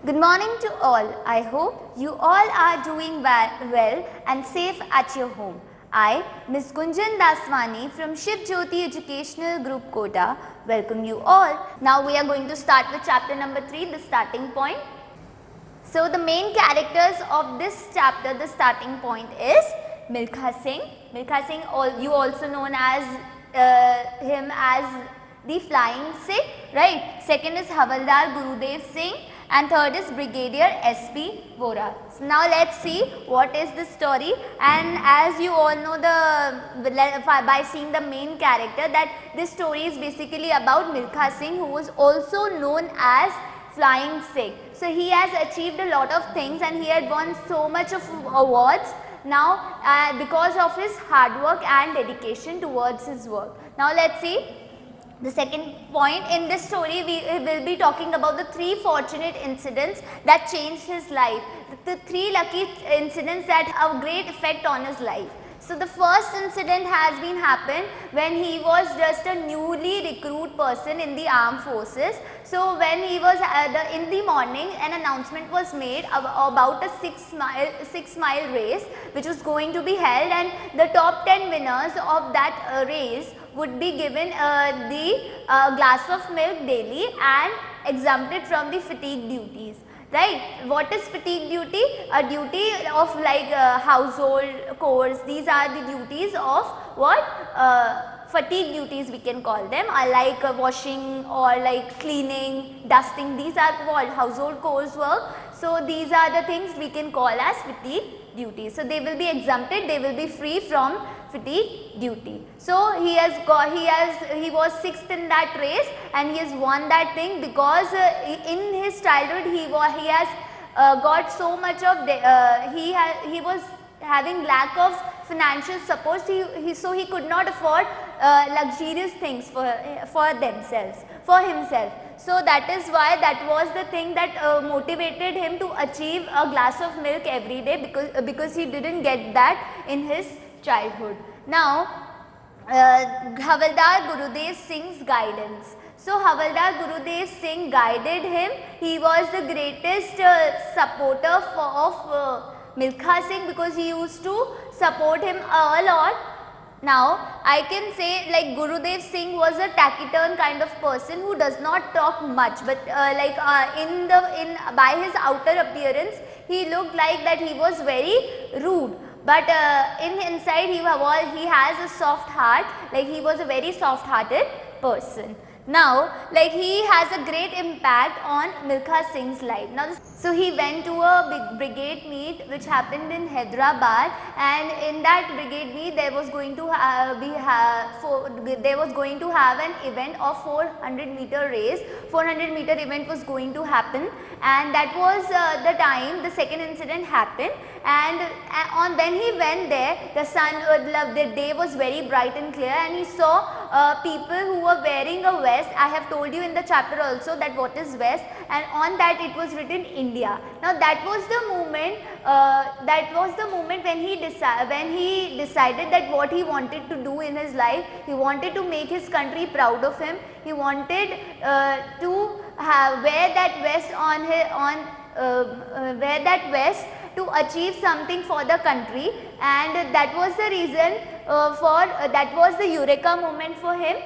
Good morning to all. I hope you all are doing well and safe at your home. I, Ms. Gunjan Daswani from Shiv Jyoti Educational Group Kota, welcome you all. Now we are going to start with chapter number 3, the starting point. So the main characters of this chapter, the starting point is Milkha Singh. Milkha Singh, you also known as him as the Flying Sikh, right? Second is Havaldar Gurudev Singh and third is Brigadier S.P. Vora. So now let's see what is the story, and as you all know by seeing the main character that this story is basically about Milkha Singh, who was also known as Flying Sikh. So he has achieved a lot of things and he had won so much of awards now because of his hard work and dedication towards his work. Now let's see. The second point in this story, we will be talking about the 3 fortunate incidents that changed his life. The 3 lucky incidents that have a great effect on his life. So the first incident has been happened when he was just a newly recruit person in the armed forces. So when he was in the morning, an announcement was made about a 6-mile race which was going to be held, and the top 10 winners of that race would be given the glass of milk daily and exempted from the fatigue duties. Right? What is fatigue duty? A duty of like household chores. These are the duties of what? Fatigue duties we can call them, like washing or like cleaning, dusting. These are called household chores work. So these are the things we can call as fatigue duties. So they will be exempted, they will be free from fatigue duty. So he was 6th in that race and he has won that thing because in his childhood he has got so much of he was having lack of financial support, so he could not afford luxurious things for himself. So that is why that was the thing that motivated him to achieve a glass of milk every day, because he didn't get that in his childhood. Now Havaldar Gurudev Singh's guidance. So Havaldar Gurudev Singh guided him. He was the greatest supporter of Milkha Singh because he used to support him a lot. Now I can say like Gurudev Singh was a taciturn kind of person who does not talk much, but by his outer appearance he looked like that he was very rude. But in inside he has a soft heart, like he was a very soft hearted person. Now like he has a great impact on Milkha Singh's life. Now so he went to a big brigade meet which happened in Hyderabad, and in that brigade meet there was going to have an event of 400-meter race. 400-meter event was going to happen, and that was the time the second incident happened. And when he went there, the day was very bright and clear, and he saw people who were wearing a vest. I have told you in the chapter also that what is vest, and on that it was written India. Now that was the moment when he decided that what he wanted to do in his life. He wanted to make his country proud of him. He wanted to wear that vest to achieve something for the country, and that was the reason that was the eureka moment for him.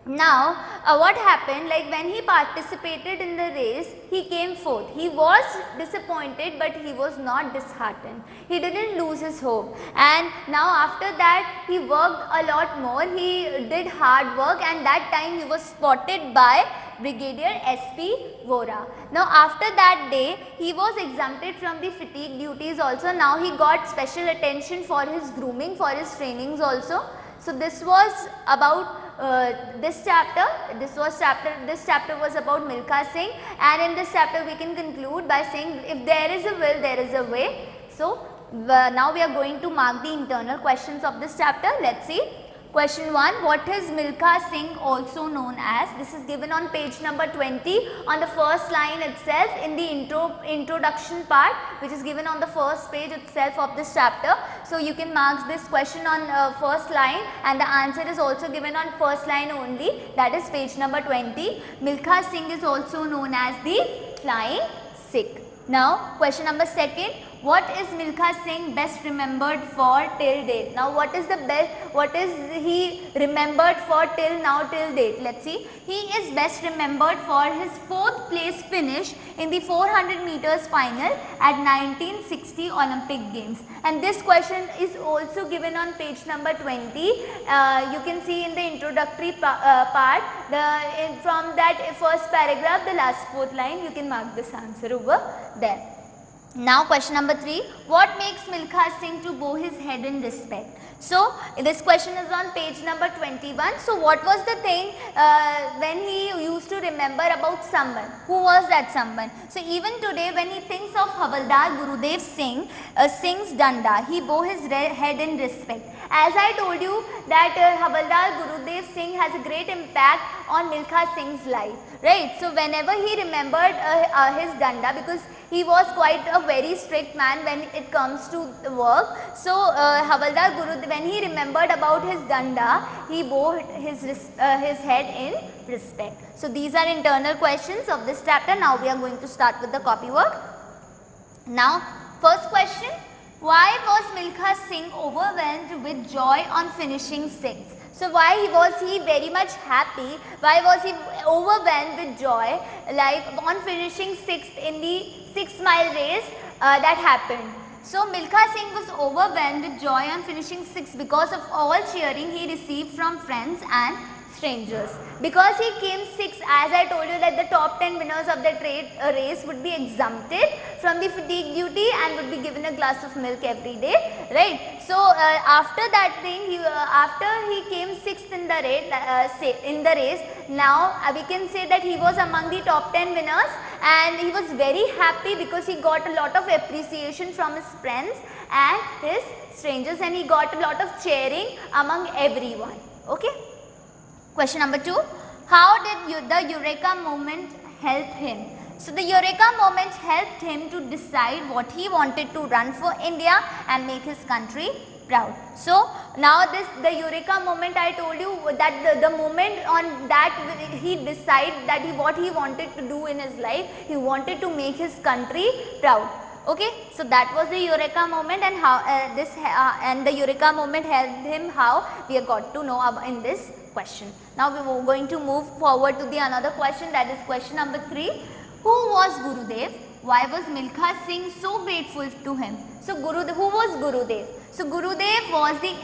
Now what happened, like when he participated in the race, he came fourth. He was disappointed, but he was not disheartened. He didn't lose his hope, and now after that he worked a lot more. He did hard work, and that time he was spotted by Brigadier S.P. Vora. Now after that day he was exempted from the fatigue duties also. Now he got special attention for his grooming, for his trainings also. So this was about this chapter. This chapter was about Milkha Singh, and in this chapter we can conclude by saying if there is a will, there is a way. So now we are going to mark the internal questions of this chapter. Let's see. Question 1. What is Milkha Singh also known as? This is given on page number 20 on the first line itself in the introduction part, which is given on the first page itself of this chapter. So you can mark this question on first line, and the answer is also given on first line only, that is page number 20. Milkha Singh is also known as the Flying sick. Now question number second, what is Milkha Singh best remembered for till date? Now what is he remembered for till now, till date? Let's see. He is best remembered for his 4th place finish in the 400 meters final at 1960 Olympic Games. And this question is also given on page number 20. You can see in the introductory part, from that first paragraph, the last 4th line, you can mark this answer over there. Now question number 3, what makes Milkha Singh to bow his head in respect? So this question is on page number 21. So what was the thing when he used to remember about someone? Who was that someone? So even today when he thinks of Havaldar Gurudev Singh, Singh's Danda, he bow his head in respect. As I told you that Havaldar Gurudev Singh has a great impact on Milkha Singh's life, right? So whenever he remembered his Danda, because he was quite a very strict man when it comes to the work. So Havaldar Gurudev, when he remembered about his Danda, he bowed his head in respect. So these are internal questions of this chapter. Now we are going to start with the copy work. Now first question, why was Milkha Singh overwhelmed with joy on finishing 6th? So why was he very much happy? Why was he overwhelmed with joy, like on finishing 6th in the 6-mile race that happened? So Milkha Singh was overwhelmed with joy on finishing 6th because of all cheering he received from friends and strangers. Because he came 6th, as I told you that the top 10 winners of the race would be exempted from the fatigue duty and would be given a glass of milk every day, right? So after that thing, after he came 6th in the race, now we can say that he was among the top 10 winners, and he was very happy because he got a lot of appreciation from his friends and his strangers, and he got a lot of cheering among everyone. Okay. Question number 2, how did the Eureka moment help him? So the Eureka moment helped him to decide what he wanted to run for India and make his country proud. So now the Eureka moment, I told you that the moment on that he decided that what he wanted to do in his life, he wanted to make his country proud. Okay, so that was the Eureka moment, and how and the Eureka moment helped him, how we have got to know in this question. Now we are going to move forward to the another question, that is question number 3. Who was Gurudev? Why was Milkha Singh so grateful to him? So who was Gurudev? So Gurudev was the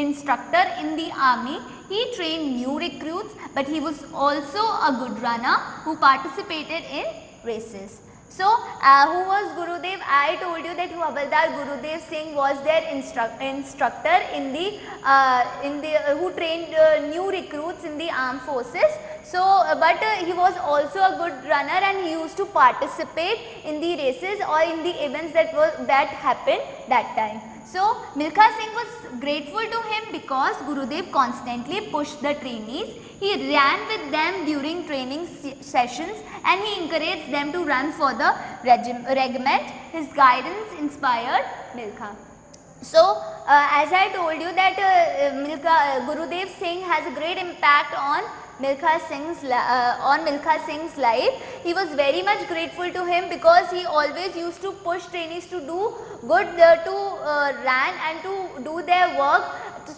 instructor in the army. He trained new recruits, but he was also a good runner who participated in races. So who was Gurudev? I told you that Havaldar Gurudev Singh was their instructor in the who trained new recruits in the armed forces. So but he was also a good runner, and he used to participate in the races or in the events that happened that time. So Milkha Singh was grateful to him because Gurudev constantly pushed the trainees. He ran with them during training sessions, and he encouraged them to run for the regiment. His guidance inspired Milkha. So as I told you that Gurudev Singh has a great impact on Milkha Singh's life. He was very much grateful to him because he always used to push trainees to do good, run and to do their work.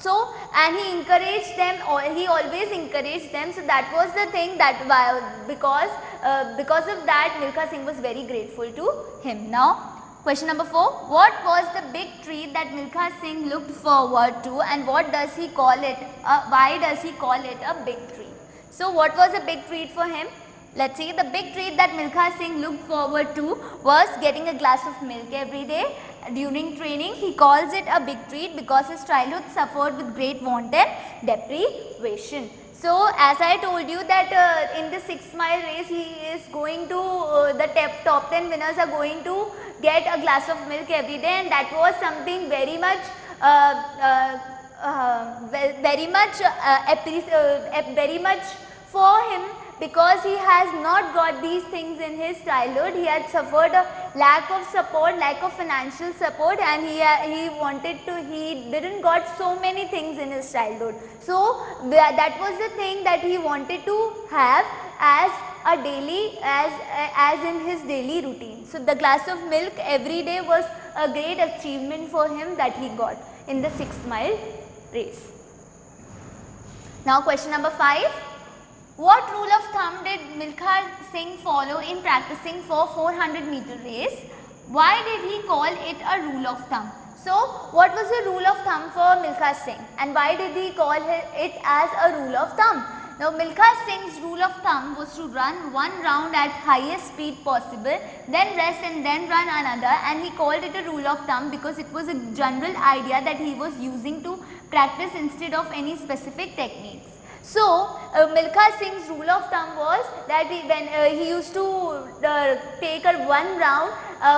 So and he encouraged them, or he always encouraged them. So that was the thing that because of that Milkha Singh was very grateful to him. Now question number 4, what was the big treat that Milkha Singh looked forward to, and what does he call it? Why does he call it a big treat? So what was a big treat for him? Let's see. The big treat that Milkha Singh looked forward to was getting a glass of milk every day during training. He calls it a big treat because his childhood suffered with great want and deprivation. So as I told you that in the 6-mile race, he is going to the top 10 winners are going to get a glass of milk every day, and that was something very much very much for him, because he has not got these things in his childhood. He had suffered a lack of support, lack of financial support, and he didn't got so many things in his childhood. So that was the thing that he wanted to have as in his daily routine. So the glass of milk every day was a great achievement for him that he got in the 6-mile race. Now question number 5. What rule of thumb did Milkha Singh follow in practicing for 400-meter race? Why did he call it a rule of thumb? So what was the rule of thumb for Milkha Singh and why did he call it as a rule of thumb? Now Milkha Singh's rule of thumb was to run one round at highest speed possible, then rest and then run another, and he called it a rule of thumb because it was a general idea that he was using to practice instead of any specific techniques. So Milkha Singh's rule of thumb was that he used to take a one round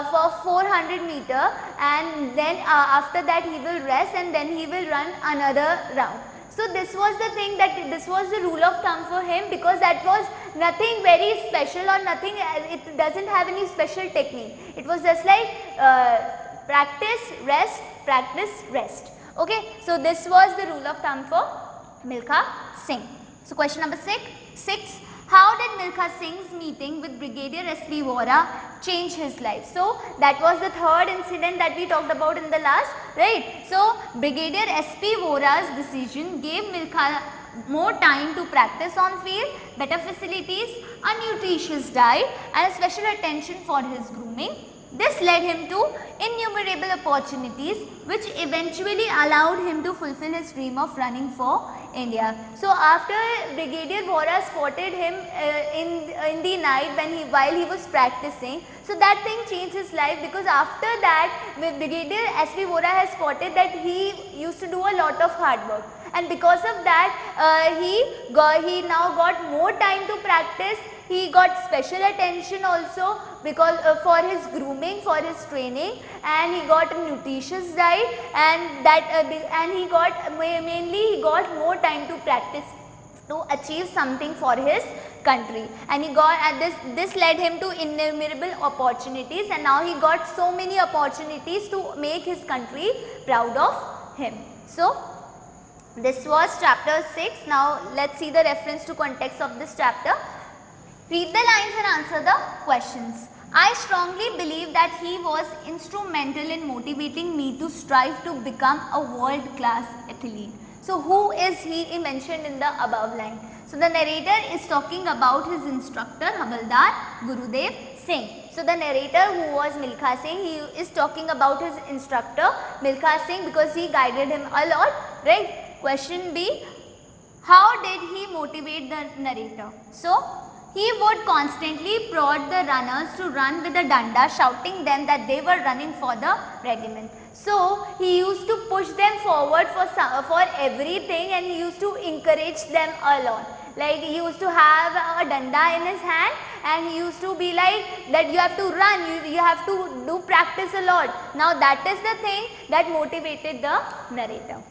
for 400 meter, and then after that he will rest and then he will run another round. So this was the thing, that this was the rule of thumb for him, because that was nothing very special or nothing, it doesn't have any special technique. It was just like practice, rest. Okay, so this was the rule of thumb for Milkha Singh. So question number 6. How did Milkha Singh's meeting with Brigadier S.P. Vora change his life? So that was the third incident that we talked about in the last, right? So Brigadier S.P. Vora's decision gave Milkha more time to practice on field, better facilities, a nutritious diet and a special attention for his grooming. This led him to innumerable opportunities which eventually allowed him to fulfill his dream of running for India. So after Brigadier Vora spotted him in the night while he was practicing, so that thing changed his life, because after that Brigadier S.P. Vora has spotted that he used to do a lot of hard work, and because of that he now got more time to practice. He got special attention also because for his grooming, for his training, and he got a nutritious diet, and he got more time to practice to achieve something for his country, and this led him to innumerable opportunities, and now he got so many opportunities to make his country proud of him. So this was chapter 6. Now let's see the reference to context of this chapter. Read the lines and answer the questions. I strongly believe that he was instrumental in motivating me to strive to become a world-class athlete. So who is he mentioned in the above line? So the narrator is talking about his instructor Havaldar Gurudev Singh. So the narrator, who was Milkha Singh, he is talking about his instructor Milkha Singh because he guided him a lot, right? Question B, how did he motivate the narrator? So he would constantly prod the runners to run with a danda, shouting them that they were running for the regiment. So he used to push them forward for everything, and he used to encourage them a lot. Like he used to have a danda in his hand, and he used to be like that you have to run, you have to do practice a lot. Now that is the thing that motivated the narrator.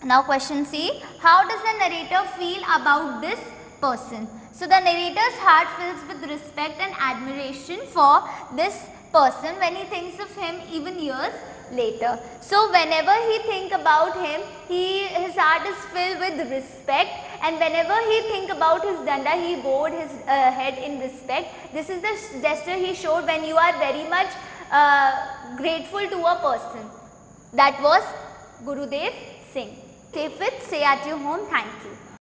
Now question C, how does the narrator feel about this person? So the narrator's heart fills with respect and admiration for this person when he thinks of him even years later. So whenever he thinks about him, his heart is filled with respect, and whenever he thinks about his danda, he bowed his head in respect. This is the gesture he showed when you are very much grateful to a person. That was Gurudev Singh. Stay fit, stay at your home. Thank you.